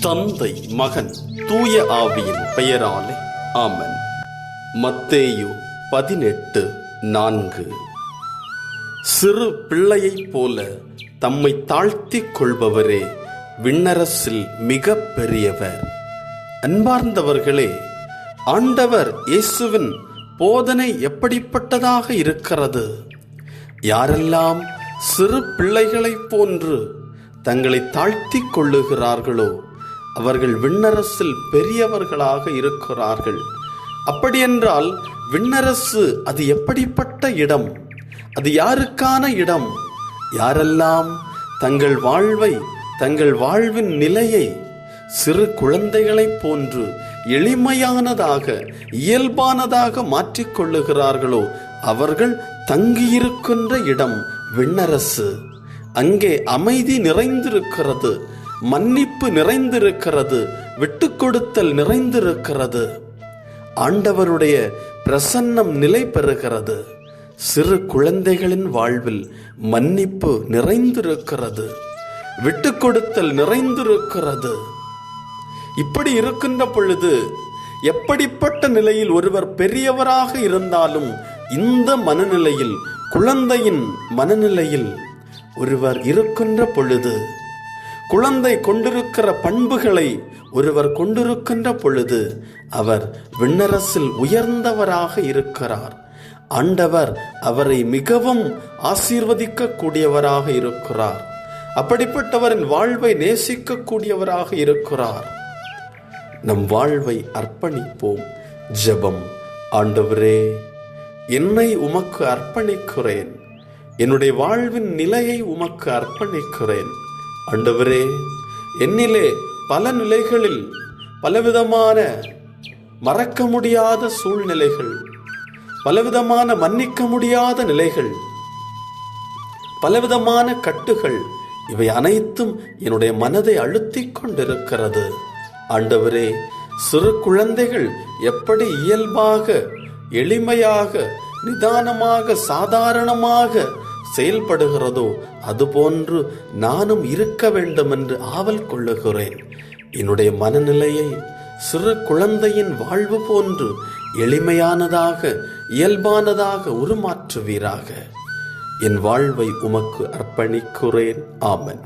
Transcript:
தந்தை, மகன், தூய ஆவியின் பெயராலே ஆமென். மத்தேயு 18:4. சிறு பிள்ளையைப் போல தம்மை தாழ்த்திக் கொள்பவரே விண்ணரசில் மிக பெரியவர். அன்பார்ந்தவர்களே, ஆண்டவர் இயேசுவின் போதனை எப்படிப்பட்டதாக இருக்கிறது? யாரெல்லாம் சிறு பிள்ளைகளைப் போன்று தங்களை தாழ்த்திக் கொள்ளுகிறார்களோ அவர்கள் விண்ணரசில் பெரியவர்களாக இருக்கிறார்கள். அப்படியென்றால் விண்ணரசு அது எப்படிப்பட்ட இடம்? அது யாருக்கான இடம்? யாரெல்லாம் தங்கள் வாழ்வை, தங்கள் வாழ்வின் நிலையை சிறு குழந்தைகளைப் போன்று எளிமையானதாக, இயல்பானதாக மாற்றிக்கொள்ளுகிறார்களோ அவர்கள் தங்கியிருக்கின்ற இடம் விண்ணரசு. அங்கே அமைதி நிறைந்திருக்கிறது, மன்னிப்பு நிறைந்திருக்கிறது, விட்டுக்கொடுத்தல் நிறைந்திருக்கிறது, ஆண்டவருடைய பிரசன்னம் நிலை பெறுகிறது. சிறு குழந்தைகளின் வாழ்வில் மன்னிப்பு நிறைந்திருக்கிறது, விட்டுக்கொடுத்தல் நிறைந்திருக்கிறது. இப்படி இருக்கின்ற பொழுது எப்படிப்பட்ட நிலையில் ஒருவர் பெரியவராக இருந்தாலும் இந்த மனநிலையில், குழந்தையின் மனநிலையில் ஒருவர் இருக்கின்ற பொழுது, குழந்தை கொண்டிருக்கிற பண்புகளை ஒருவர் கொண்டிருக்கின்ற பொழுது அவர் விண்ணரசில் உயர்ந்தவராக இருக்கிறார். ஆண்டவர் அவரை மிகவும் ஆசீர்வதிக்க கூடியவராக இருக்கிறார். அப்படிப்பட்டவரின் வாழ்வை நேசிக்க கூடியவராக இருக்கிறார். நம் வாழ்வை அர்ப்பணிப்போம். ஜெபம். ஆண்டவரே, என்னை உமக்கு அர்ப்பணிக்கிறேன். என்னுடைய வாழ்வின் நிலையை உமக்கு அர்ப்பணிக்கிறேன். ஆண்டவரே, என்னிலே பல நிலைகளில் பலவிதமான மறக்க முடியாத சூழ்நிலைகள், பலவிதமான மன்னிக்க முடியாத நிலைகள், பலவிதமான கட்டுகள், இவை அனைத்தும் என்னுடைய மனதை அழுத்திக் கொண்டிருக்கிறது. ஆண்டவரே, சிறு குழந்தைகள் எப்படி இயல்பாக, எளிமையாக, நிதானமாக, சாதாரணமாக செயல்படுகிறதோ அதுபோன்று நானும் இருக்க வேண்டும் என்று ஆவல் கொள்ளுகிறேன். என்னுடைய மனநிலையை சிறு குழந்தையின் வாழ்வு போன்று எளிமையானதாக, இயல்பானதாக உருமாற்றுவீராக. என் வாழ்வை உமக்கு அர்ப்பணிக்கிறேன். ஆமென்.